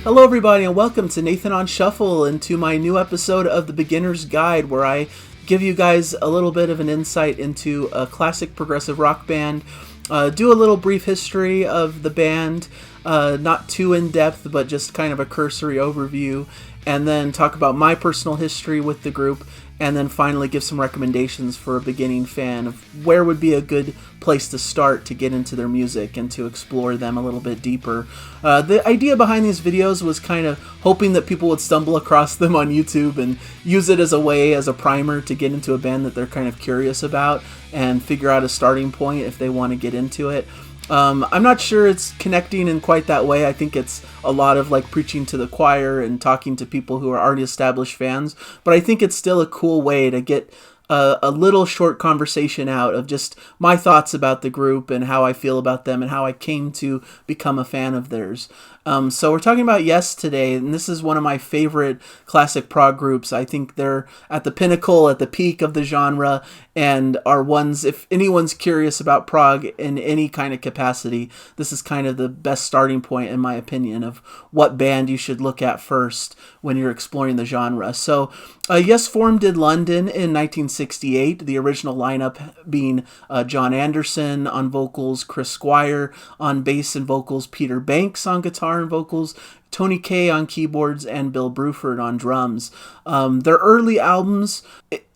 Hello, everybody, and welcome to Nathan on Shuffle and to my new episode of The Beginner's Guide, where I give you guys a little bit of an insight into a classic progressive rock band, do a little brief history of the band, not too in-depth, but just kind of a cursory overview, and then talk about my personal history with the group, and then finally give some recommendations for a beginning fan of where would be a good place to start to get into their music and to explore them a little bit deeper. The idea behind these videos was kind of hoping that people would stumble across them on YouTube and use it as a way, as a primer to get into a band that they're kind of curious about and figure out a starting point if they want to get into it. I'm not sure it's connecting in quite that way. I think it's a lot of like preaching to the choir and talking to people who are already established fans, but I think it's still a cool way to get a little short conversation out of just my thoughts about the group and how I feel about them and how I came to become a fan of theirs. So we're talking about Yes today, and this is one of my favorite classic prog groups. I think they're at the pinnacle, at the peak of the genre, and are ones, if anyone's curious about prog in any kind of capacity, this is kind of the best starting point, in my opinion, of what band you should look at first when you're exploring the genre. So Yes formed in London in 1968, the original lineup being Jon Anderson on vocals, Chris Squire on bass and vocals, Peter Banks on guitar and vocals, Tony Kaye on keyboards, and Bill Bruford on drums. Their early albums,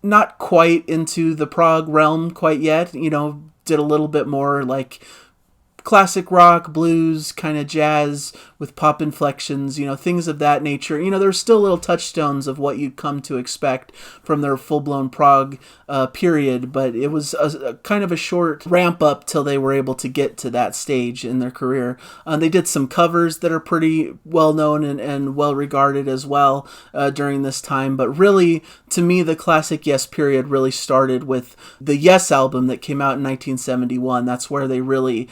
not quite into the prog realm quite yet, did a little bit more like classic rock, blues, kind of jazz with pop inflections, things of that nature. There's still little touchstones of what you'd come to expect from their full-blown prog period, but it was a kind of a short ramp up till they were able to get to that stage in their career. They did some covers that are pretty well known and well regarded as well during this time, but really, to me, the classic Yes period really started with the Yes album that came out in 1971. That's where they really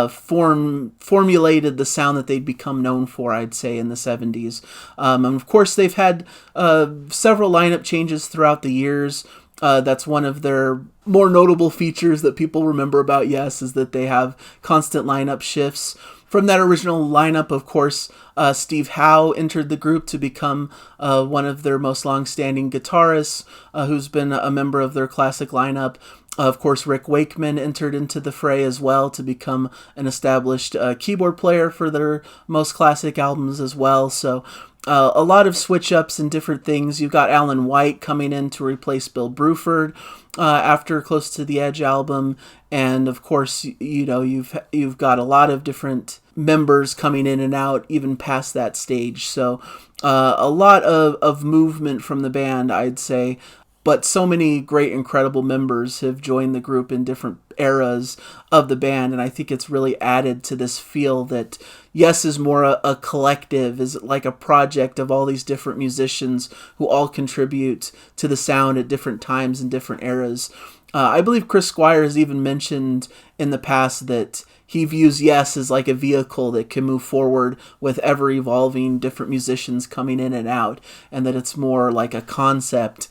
formulated the sound that they'd become known for, I'd say, in the 70s. And of course, they've had several lineup changes throughout the years. That's one of their more notable features that people remember about Yes, is that they have constant lineup shifts. From that original lineup, of course, Steve Howe entered the group to become one of their most long-standing guitarists, who's been a member of their classic lineup. Of course, Rick Wakeman entered into the fray as well to become an established keyboard player for their most classic albums as well. So a lot of switch-ups and different things. You've got Alan White coming in to replace Bill Bruford after Close to the Edge album. And of course, you've got a lot of different members coming in and out even past that stage. So a lot of movement from the band, I'd say. But so many great, incredible members have joined the group in different eras of the band, and I think it's really added to this feel that Yes is more a collective, is like a project of all these different musicians who all contribute to the sound at different times and different eras. I believe Chris Squire has even mentioned in the past that he views Yes as like a vehicle that can move forward with ever-evolving different musicians coming in and out, and that it's more like a concept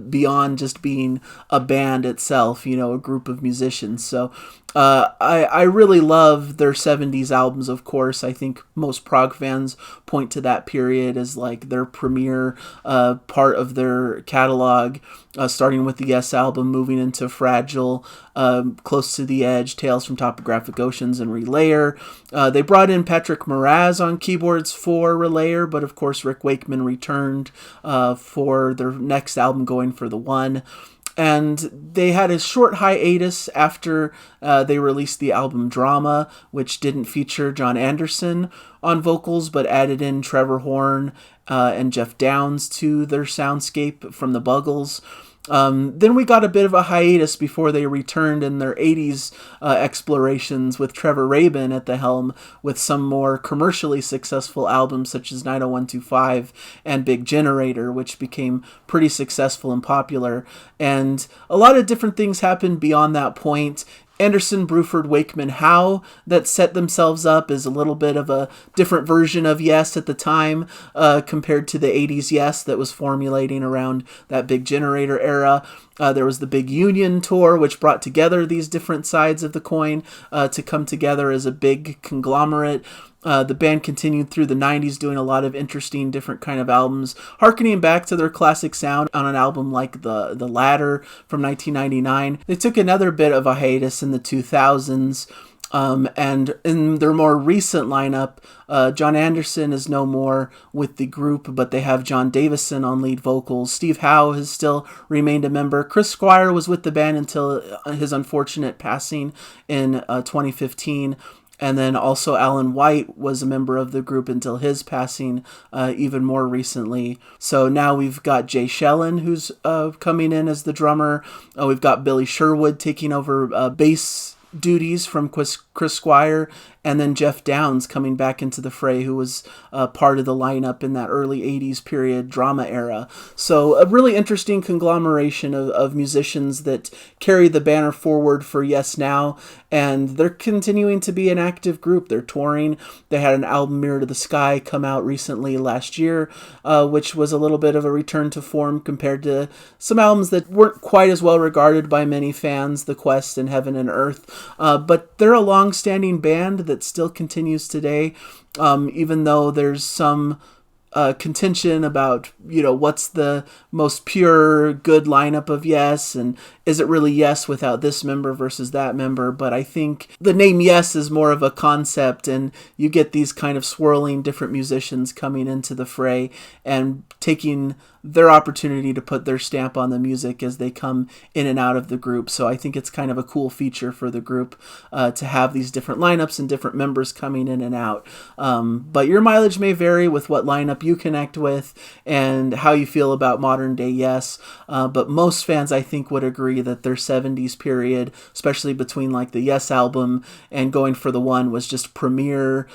beyond just being a band itself, a group of musicians. So I really love their 70s albums, of course. I think most prog fans point to that period as like their premier part of their catalog, starting with the Yes album, moving into Fragile, Close to the Edge, Tales from Topographic Oceans, and Relayer. They brought in Patrick Moraz on keyboards for Relayer, but of course Rick Wakeman returned for their next album, Going for the One. And they had a short hiatus after they released the album Drama, which didn't feature Jon Anderson on vocals, but added in Trevor Horn and Jeff Downes to their soundscape from the Buggles. Then we got a bit of a hiatus before they returned in their 80s explorations with Trevor Rabin at the helm, with some more commercially successful albums such as 90125 and Big Generator, which became pretty successful and popular. And a lot of different things happened beyond that point. Anderson, Bruford, Wakeman, Howe that set themselves up as a little bit of a different version of Yes at the time compared to the 80s Yes that was formulating around that Big Generator era. There was the Big Union tour, which brought together these different sides of the coin to come together as a big conglomerate. The band continued through the 90s doing a lot of interesting different kind of albums, harkening back to their classic sound on an album like The Ladder from 1999. They took another bit of a hiatus in the 2000s. And in their more recent lineup, John Anderson is no more with the group, but they have John Davison on lead vocals. Steve Howe has still remained a member. Chris Squire was with the band until his unfortunate passing in 2015. And then also Alan White was a member of the group until his passing even more recently. So now we've got Jay Shellen, who's coming in as the drummer. We've got Billy Sherwood taking over bass duties from Chris Squire, and then Jeff Downs coming back into the fray, who was part of the lineup in that early 80s period drama era. So a really interesting conglomeration of musicians that carry the banner forward for Yes Now, and they're continuing to be an active group. They're touring. They had an album, Mirror to the Sky, come out recently last year, which was a little bit of a return to form compared to some albums that weren't quite as well regarded by many fans, The Quest and Heaven and Earth. But they're a long-standing band that still continues today, even though there's some contention about, what's the most pure, good lineup of Yes, and is it really Yes without this member versus that member? But I think the name Yes is more of a concept, and you get these kind of swirling different musicians coming into the fray and taking their opportunity to put their stamp on the music as they come in and out of the group. So I think it's kind of a cool feature for the group to have these different lineups and different members coming in and out. But your mileage may vary with what lineup you connect with and how you feel about modern day Yes. But most fans, I think, would agree that their 70s period, especially between like the Yes album and Going for the One, was just premier,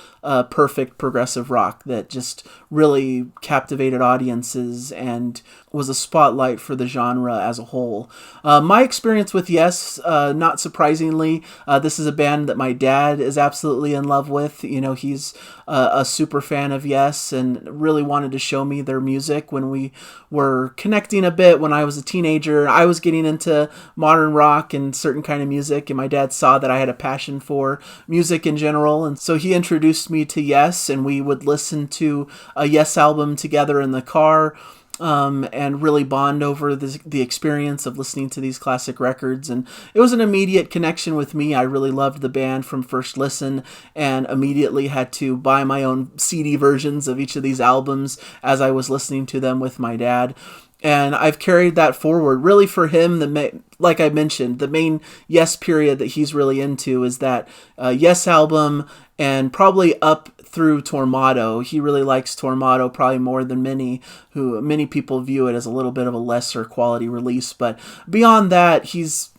perfect progressive rock that just really captivated audiences and was a spotlight for the genre as a whole. My experience with Yes, not surprisingly, this is a band that my dad is absolutely in love with. He's a super fan of Yes and really wanted to show me their music when we were connecting a bit when I was a teenager. I was getting into modern rock and certain kind of music, and my dad saw that I had a passion for music in general, and so he introduced me to Yes, and we would listen to a Yes album together in the car. And really bond over the experience of listening to these classic records. And it was an immediate connection with me. I really loved the band from first listen and immediately had to buy my own CD versions of each of these albums as I was listening to them with my dad. And I've carried that forward. Really for him, like I mentioned, the main Yes period that he's really into is that Yes album, and probably up through Tormato. He really likes Tormato probably more than many people view it as a little bit of a lesser quality release. But beyond that, his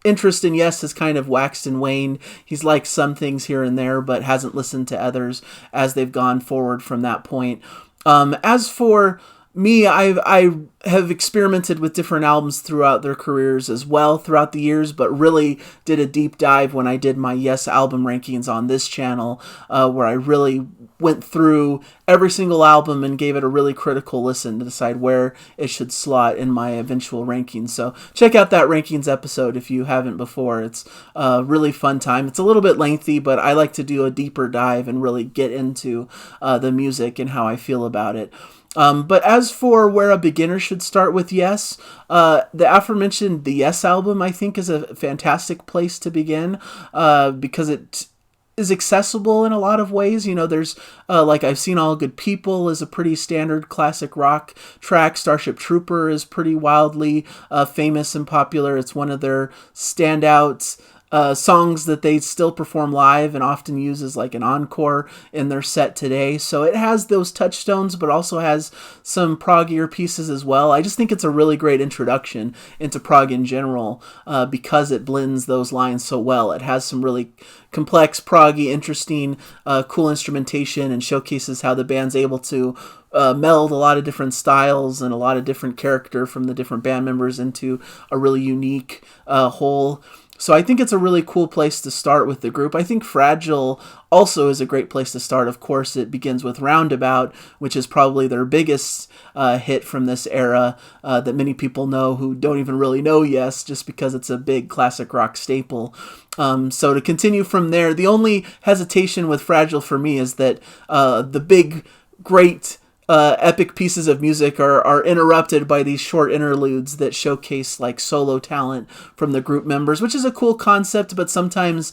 interest in Yes has kind of waxed and waned. He's liked some things here and there, but hasn't listened to others as they've gone forward from that point. As for me, I have experimented with different albums throughout their careers as well throughout the years, but really did a deep dive when I did my Yes album rankings on this channel, where I really went through every single album and gave it a really critical listen to decide where it should slot in my eventual rankings. So check out that rankings episode if you haven't before. It's a really fun time. It's a little bit lengthy, but I like to do a deeper dive and really get into the music and how I feel about it. But as for where a beginner should start with Yes, the aforementioned The Yes album, I think, is a fantastic place to begin because it is accessible in a lot of ways. There's like I've Seen All Good People is a pretty standard classic rock track. Starship Trooper is pretty wildly famous and popular. It's one of their standouts. Songs that they still perform live and often use as like an encore in their set today. So it has those touchstones, but also has some proggier pieces as well. I just think it's a really great introduction into prog in general because it blends those lines so well. It has some really complex, proggy, interesting, cool instrumentation and showcases how the band's able to meld a lot of different styles and a lot of different character from the different band members into a really unique whole. So I think it's a really cool place to start with the group. I think Fragile also is a great place to start. Of course, it begins with Roundabout, which is probably their biggest hit from this era that many people know who don't even really know Yes, just because it's a big classic rock staple. So to continue from there, the only hesitation with Fragile for me is that the big, great epic pieces of music are interrupted by these short interludes that showcase like solo talent from the group members, which is a cool concept, but sometimes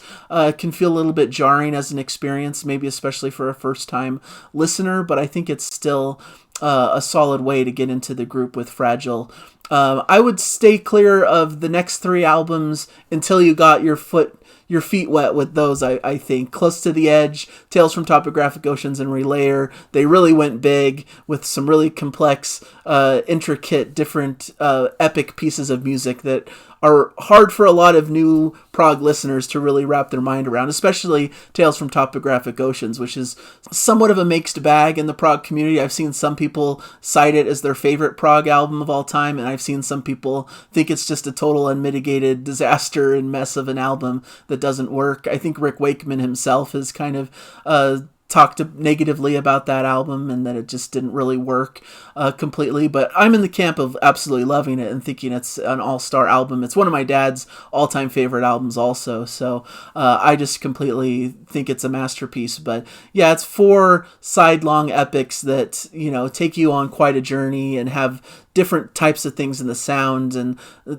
can feel a little bit jarring as an experience, maybe especially for a first-time listener, but I think it's still a solid way to get into the group with Fragile. I would stay clear of the next 3 albums until you got your feet wet with those. I think Close to the Edge, Tales from Topographic Oceans, and Relayer, they really went big with some really complex, intricate, different epic pieces of music that are hard for a lot of new prog listeners to really wrap their mind around, especially Tales from Topographic Oceans, which is somewhat of a mixed bag in the prog community. I've seen some people cite it as their favorite prog album of all time, and I've seen some people think it's just a total unmitigated disaster and mess of an album that doesn't work. I think Rick Wakeman himself has kind of talked negatively about that album and that it just didn't really work completely, but I'm in the camp of absolutely loving it and thinking it's an all-star album. It's one of my dad's all-time favorite albums also, so I just completely think it's a masterpiece. But yeah, it's 4 side-long epics that, you know, take you on quite a journey and have different types of things in the sound, and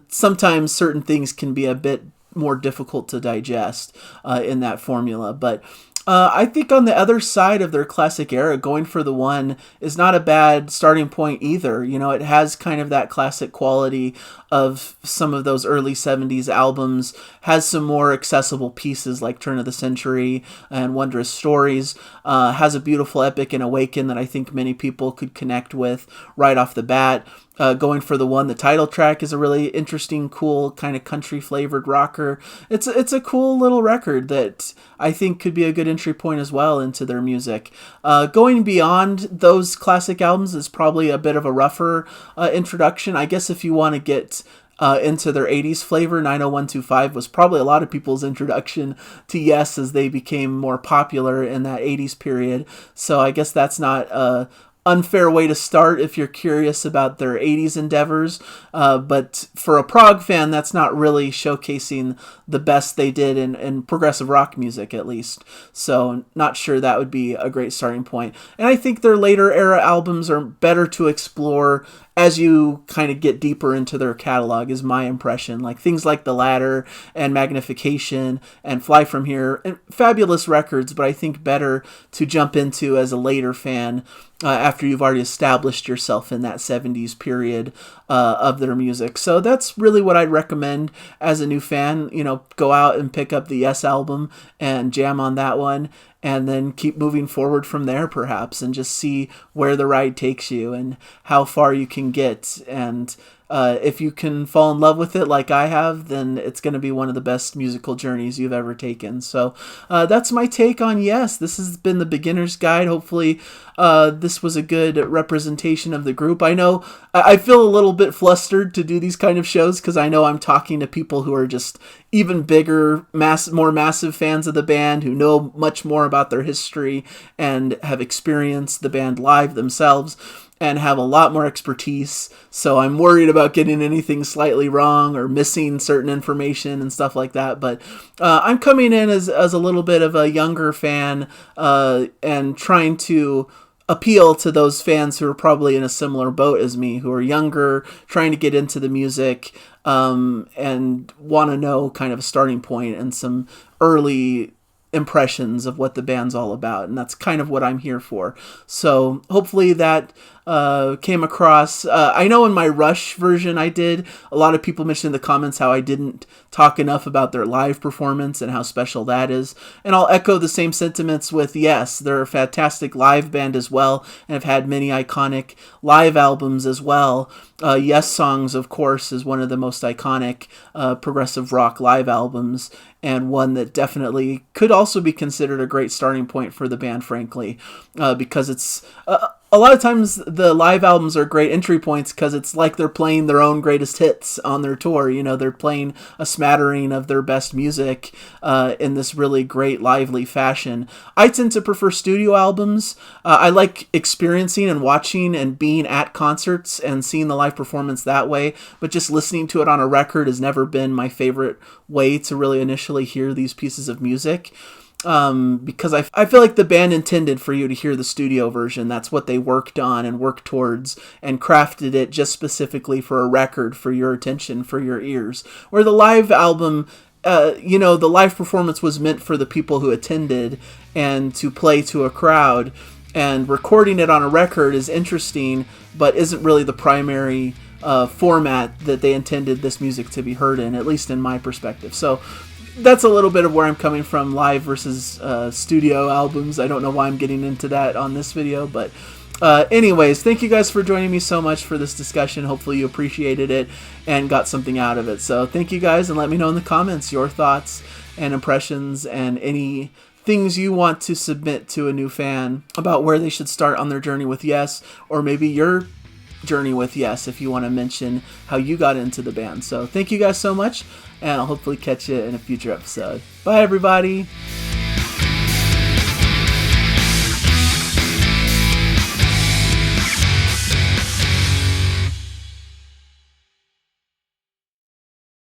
sometimes certain things can be a bit more difficult to digest in that formula. But I think on the other side of their classic era, Going for the One is not a bad starting point either. You know, it has kind of that classic quality of some of those early 70s albums, has some more accessible pieces like Turn of the Century and Wondrous Stories, has a beautiful epic in Awaken that I think many people could connect with right off the bat. Going for the One, the title track, is a really interesting, cool, kind of country-flavored rocker. It's a cool little record that I think could be a good entry point as well into their music. Going beyond those classic albums is probably a bit of a rougher introduction. I guess if you want to get into their 80s flavor, 90125 was probably a lot of people's introduction to Yes as they became more popular in that 80s period. So I guess that's not a unfair way to start if you're curious about their 80s endeavors, but for a prog fan, that's not really showcasing the best they did in progressive rock music, at least. So not sure that would be a great starting point. And I think their later era albums are better to explore as you kind of get deeper into their catalog, is my impression. Like things like The Ladder and Magnification and Fly From Here, and fabulous records, but I think better to jump into as a later fan after you've already established yourself in that 70s period of their music. So that's really what I'd recommend as a new fan. You know, go out and pick up the Yes album and jam on that one, and then keep moving forward from there perhaps, and just see where the ride takes you and how far you can get. And if you can fall in love with it like I have, then it's going to be one of the best musical journeys you've ever taken. So that's my take on Yes. This has been the Beginner's Guide. Hopefully this was a good representation of the group. I know I feel a little bit flustered to do these kind of shows because I know I'm talking to people who are just even bigger, more massive fans of the band, who know much more about their history and have experienced the band live themselves and have a lot more expertise. So I'm worried about getting anything slightly wrong or missing certain information and stuff like that. But I'm coming in as a little bit of a younger fan and trying to appeal to those fans who are probably in a similar boat as me, who are younger, trying to get into the music, and want to know kind of a starting point and some early impressions of what the band's all about. And that's kind of what I'm here for. So hopefully that came across. I know in my Rush version I did, a lot of people mentioned in the comments how I didn't talk enough about their live performance and how special that is. And I'll echo the same sentiments with Yes. They're a fantastic live band as well, and have had many iconic live albums as well. Yes Songs, of course, is one of the most iconic progressive rock live albums, and one that definitely could also be considered a great starting point for the band, frankly, because it's a a lot of times the live albums are great entry points because it's like they're playing their own greatest hits on their tour. You know, they're playing a smattering of their best music in this really great, lively fashion. I tend to prefer studio albums. I like experiencing and watching and being at concerts and seeing the live performance that way, but just listening to it on a record has never been my favorite way to really initially hear these pieces of music. Because I feel like the band intended for you to hear the studio version. That's what they worked on and worked towards and crafted it just specifically for a record, for your attention, for your ears. Where the live album, the live performance was meant for the people who attended and to play to a crowd. And recording it on a record is interesting, but isn't really the primary format that they intended this music to be heard in, at least in my perspective. So that's a little bit of where I'm coming from, live versus studio albums. I don't know why I'm getting into that on this video, but anyways, thank you guys for joining me so much for this discussion. Hopefully you appreciated it and got something out of it. So thank you guys, and let me know in the comments your thoughts and impressions and any things you want to submit to a new fan about where they should start on their journey with Yes, or maybe your journey with Yes if you want to mention how you got into the band. So thank you guys so much, and I'll hopefully catch you in a future episode. Bye everybody.